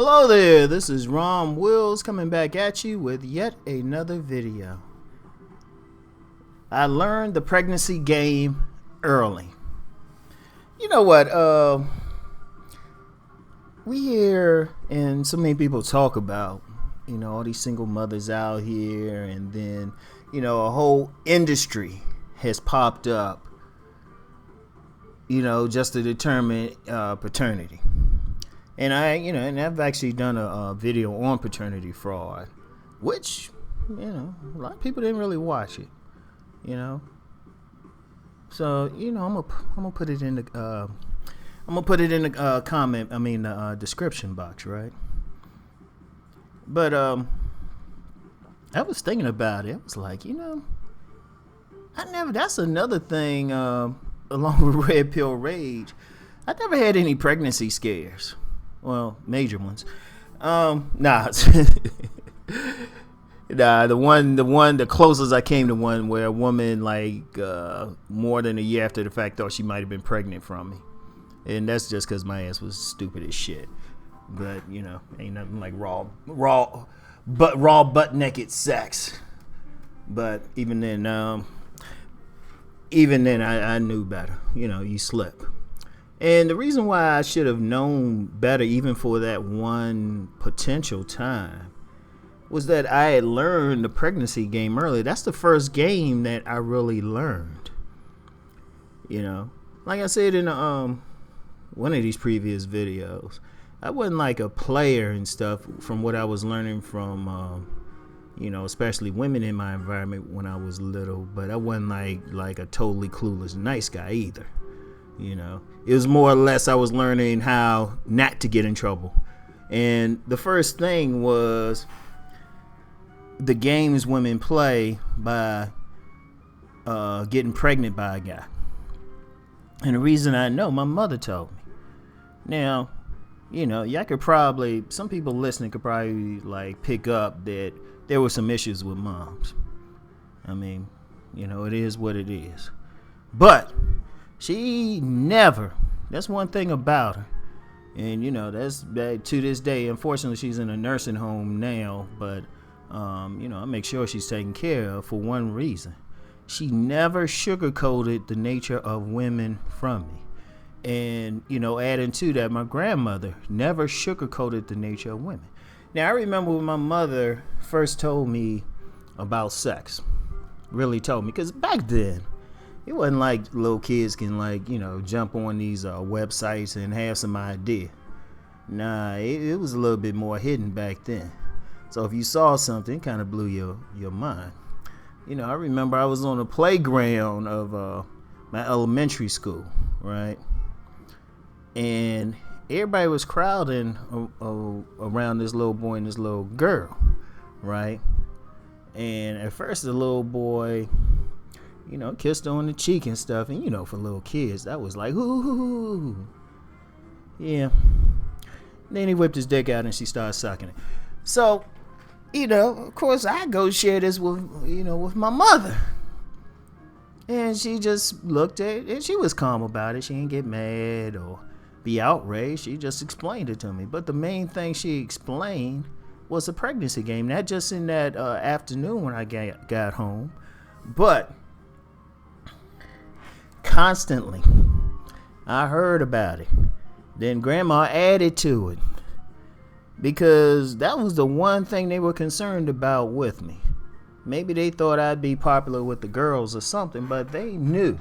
Hello there, this is Rom Wills coming back at you with yet another video. I learned the pregnancy game early. You know what, we hear and so many people talk about, all these single mothers out here, and then, a whole industry has popped up, just to determine paternity. And I've actually done a video on paternity fraud, which, a lot of people didn't really watch it, So, I'm gonna put it in the description box, right? But I was thinking about it. I was like, that's another thing. Along with Red Pill Rage, I never had any pregnancy scares. Well, major ones. Nah, the closest I came to one where a woman, more than a year after the fact, thought she might have been pregnant from me, and that's just because my ass was stupid as shit. But ain't nothing like raw butt naked sex. But even then, I knew better. You slip. And the reason why I should have known better, even for that one potential time, was that I had learned the pregnancy game early. That's the first game that I really learned. Like I said in one of these previous videos, I wasn't like a player and stuff from what I was learning from, especially women in my environment when I was little. But I wasn't like a totally clueless nice guy either. It was more or less I was learning how not to get in trouble. And the first thing was the games women play by getting pregnant by a guy. And the reason I know, my mother told me. Now, y'all could probably, some people listening could probably pick up that there were some issues with moms. I mean, it is what it is. But she never, that's one thing about her. And, that's to this day, unfortunately, she's in a nursing home now. But, I make sure she's taken care of for one reason. She never sugarcoated the nature of women from me. And, adding to that, my grandmother never sugarcoated the nature of women. Now, I remember when my mother first told me about sex, really told me, because back then, it wasn't like little kids can jump on these websites and have some idea. Nah, it was a little bit more hidden back then. So if you saw something, it kind of blew your mind. I remember I was on the playground of my elementary school, right? And everybody was crowding around this little boy and this little girl, right? And at first the little boy, kissed her on the cheek and stuff. And, for little kids, that was like, ooh. Yeah. Then he whipped his dick out and she started sucking it. So, of course, I go share this with my mother. And she just looked at it and she was calm about it. She didn't get mad or be outraged. She just explained it to me. But the main thing she explained was a pregnancy game. Not just in that afternoon when I got home, but constantly I heard about it. Then grandma added to it, because that was the one thing they were concerned about with me. Maybe they thought I'd be popular with the girls or something, but they knew.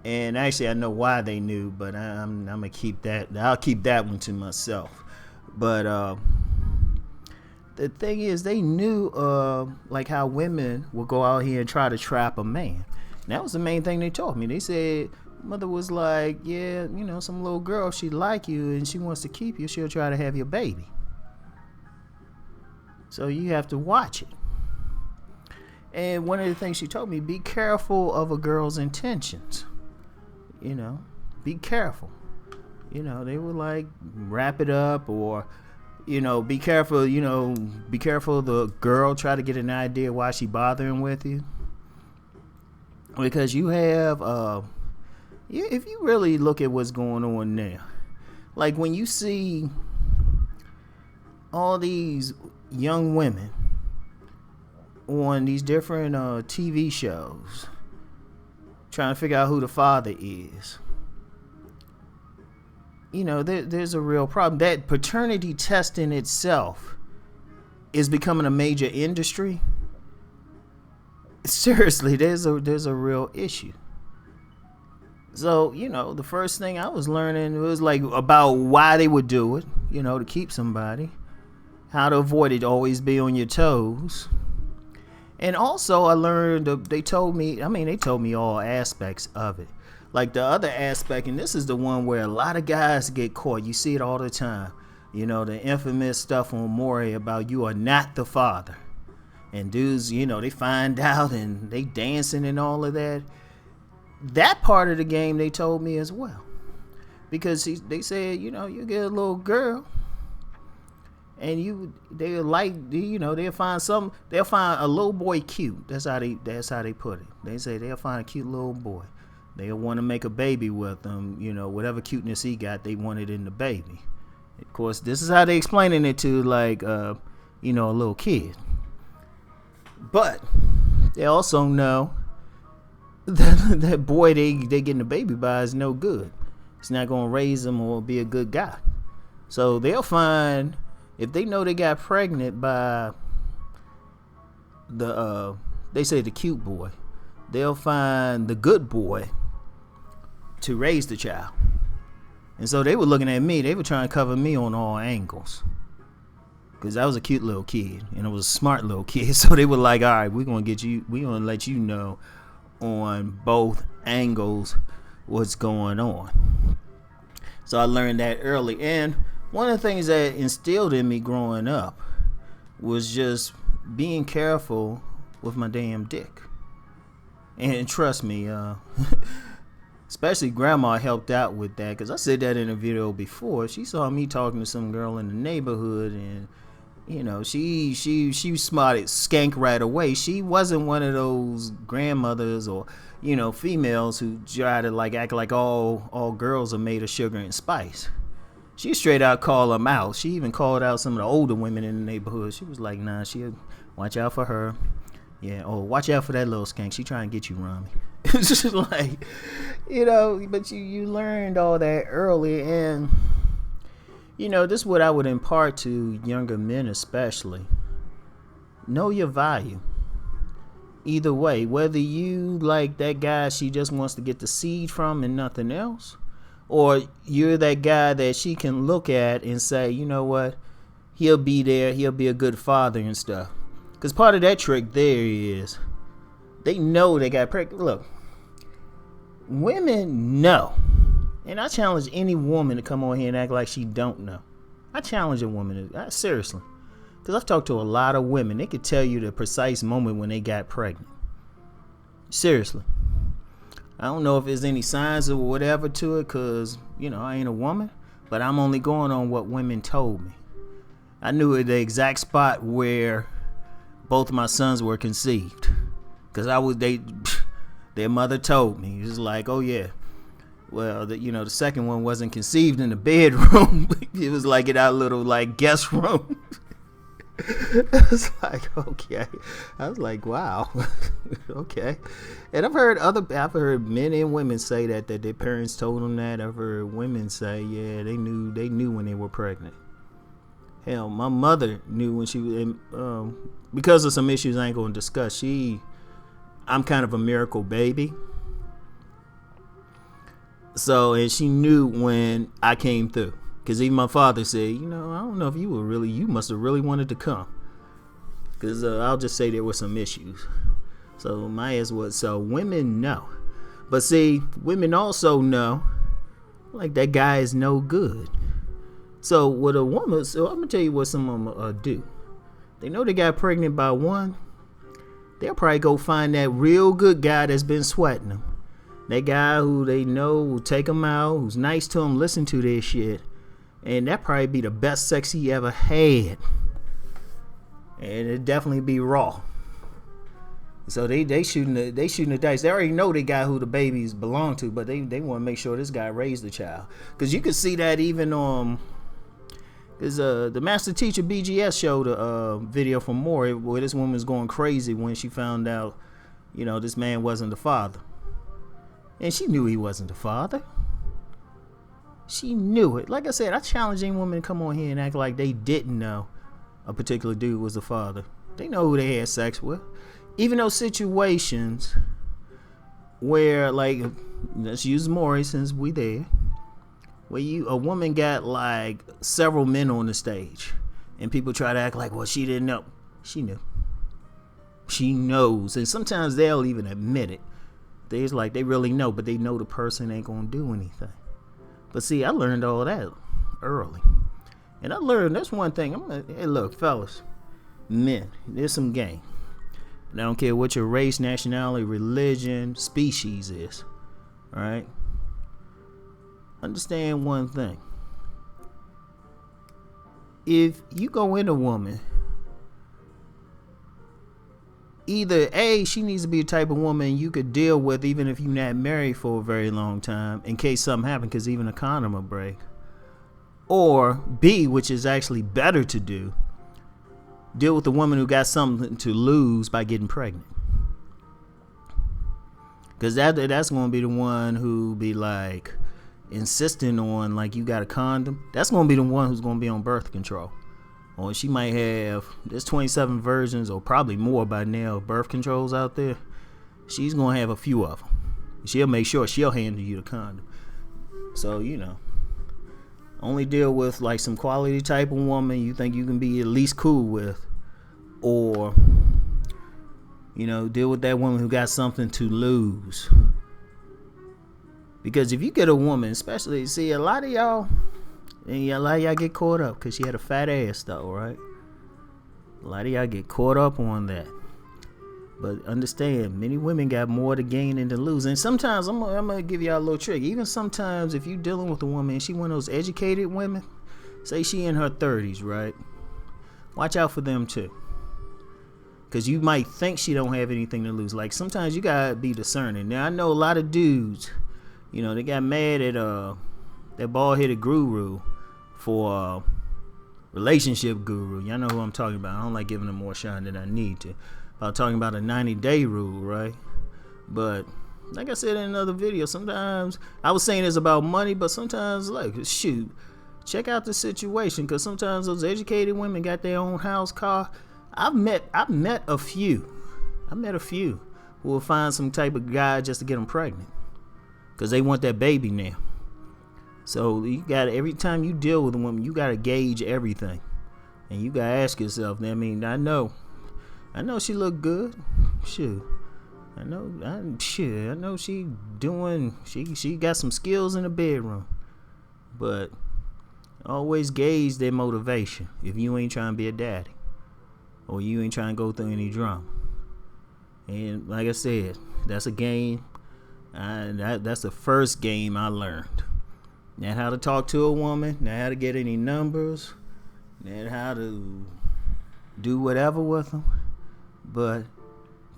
And actually I know why they knew, but I'm gonna keep that. I'll keep that one to myself. But the thing is, they knew how women would go out here and try to trap a man. And that was the main thing they told me. They said, mother was like, yeah, some little girl, she like you and she wants to keep you, she'll try to have your baby. So you have to watch it. And one of the things she told me, be careful of a girl's intentions. Be careful. They would like wrap it up, or be careful, be careful the girl try to get an idea why she bothering with you. Because you have if you really look at what's going on now, Like when you see all these young women on these different TV shows trying to figure out who the father is, you know, there's a real problem. That paternity testing itself is becoming a major industry. Seriously, there's a real issue. So, you know, the first thing I was learning was like about why they would do it, you know, to keep somebody, how to avoid it, always be on your toes. And also I learned, they told me all aspects of it. Like the other aspect, and this is the one where a lot of guys get caught. You see it all the time. You know, the infamous stuff on Maury about you are not the father. And dudes, you know, they find out and they dancing and all of that. That part of the game they told me as well. Because they said, you know, you get a little girl and they'll find a little boy cute. That's how they put it. They say they'll find a cute little boy. They'll want to make a baby with them, you know, whatever cuteness he got, they want it in the baby. Of course, this is how they explaining it to, like, you know, a little kid. But they also know that boy they getting the baby by is no good. It's not going to raise them or be a good guy. So they'll find, if they know they got pregnant by they say the cute boy, they'll find the good boy to raise the child. And so they were looking at me, they were trying to cover me on all angles. Because I was a cute little kid and I was a smart little kid. So they were like, all right, we're going to let you know on both angles what's going on. So I learned that early. And one of the things that instilled in me growing up was just being careful with my damn dick. And trust me, especially grandma helped out with that, because I said that in a video before. She saw me talking to some girl in the neighborhood, and you know, she spotted skank right away. She wasn't one of those grandmothers or, you know, females who try to like act like all girls are made of sugar and spice. She straight out called them out. She even called out some of the older women in the neighborhood. She was like, nah, watch out for her. Yeah, oh, watch out for that little skank. She trying to get you, Rami. It's just like, you know, but you learned all that early. And, you know, this is what I would impart to younger men especially. Know your value. Either way, whether you like that guy she just wants to get the seed from and nothing else, or you're that guy that she can look at and say, you know what, he'll be there, he'll be a good father and stuff. Because part of that trick there is they know they got pregnant. Look, women know. And I challenge any woman to come on here and act like she don't know. I challenge a woman, seriously. Because I've talked to a lot of women. They could tell you the precise moment when they got pregnant. Seriously. I don't know if there's any signs or whatever to it, because, you know, I ain't a woman. But I'm only going on what women told me. I knew the exact spot where both of my sons were conceived. Because their mother told me. It was like, oh yeah. Well, the second one wasn't conceived in the bedroom. It was like in our little like guest room. I was like, okay. I was like, wow. Okay. And I've heard men and women say that their parents told them that. I've heard women say, yeah, they knew when they were pregnant. Hell, my mother knew when she was, because of some issues I ain't going to discuss. I'm kind of a miracle baby. So, and she knew when I came through. Because even my father said, I don't know if you must have really wanted to come. Because I'll just say there were some issues. So, my ass was, so women know. But see, women also know, like, that guy is no good. So, with a woman, I'm going to tell you what some of them do. They know they got pregnant by one. They'll probably go find that real good guy that's been sweating them. That guy who they know will take them out, who's nice to them, listen to their shit. And that probably be the best sex he ever had. And it'd definitely be raw. So they shooting the dice. They already know the guy who the babies belong to, but they want to make sure this guy raised the child. Because you can see that even on the Master Teacher BGS showed a video from Maury where this woman was going crazy when she found out, this man wasn't the father. And she knew he wasn't the father. She knew it. Like I said, I challenge any woman to come on here and act like they didn't know a particular dude was the father. They know who they had sex with. Even those situations where, like, let's use Maury since we there, where a woman got like several men on the stage, and people try to act like, well, she didn't know. She knew. She knows, and sometimes they'll even admit it. They really know, but they know the person ain't gonna do anything. But see, I learned all that early, and I learned that's one thing. Hey, look, fellas, men, there's some game. And I don't care what your race, nationality, religion, species is. All right? Understand one thing. If you go in a woman, either A, she needs to be a type of woman you could deal with even if you're not married for a very long time in case something happens, because even a condom will break. Or B, which is actually better to do, deal with the woman who got something to lose by getting pregnant. Because that's going to be the one who be like insisting on like you got a condom. That's going to be the one who's going to be on birth control. Or she might have, there's 27 versions or probably more by now of birth controls out there. She's going to have a few of them. She'll make sure she'll handle you the condom. So, only deal with like some quality type of woman you think you can be at least cool with, or deal with that woman who got something to lose. Because if you get a woman, especially, see, a lot of y'all get caught up because she had a fat ass though, right? A lot of y'all get caught up on that. But understand, many women got more to gain than to lose. And sometimes, I'm going to give y'all a little trick. Even sometimes, if you're dealing with a woman and she one of those educated women, say she in her 30s, right? Watch out for them too. Because you might think she don't have anything to lose. Like, sometimes you got to be discerning. Now, I know a lot of dudes, they got mad at that bald-headed guru for relationship guru. Y'all know who I'm talking about. I don't like giving them more shine than I need to. About talking about a 90-day rule, right? But like I said in another video, sometimes I was saying it's about money, but sometimes, like, shoot, check out the situation, because sometimes those educated women got their own house, car. I've met a few who will find some type of guy just to get them pregnant because they want that baby now. So you got, every time you deal with a woman, you got to gauge everything, and you got to ask yourself. I mean, I know she look good. Shoot. I know she got some skills in the bedroom. But always gauge their motivation if you ain't trying to be a daddy. Or you ain't trying to go through any drama. And like I said, that's a game. That's the first game I learned. Not how to talk to a woman, not how to get any numbers, not how to do whatever with them, but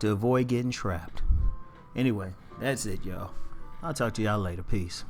to avoid getting trapped. Anyway, that's it, y'all. I'll talk to y'all later. Peace.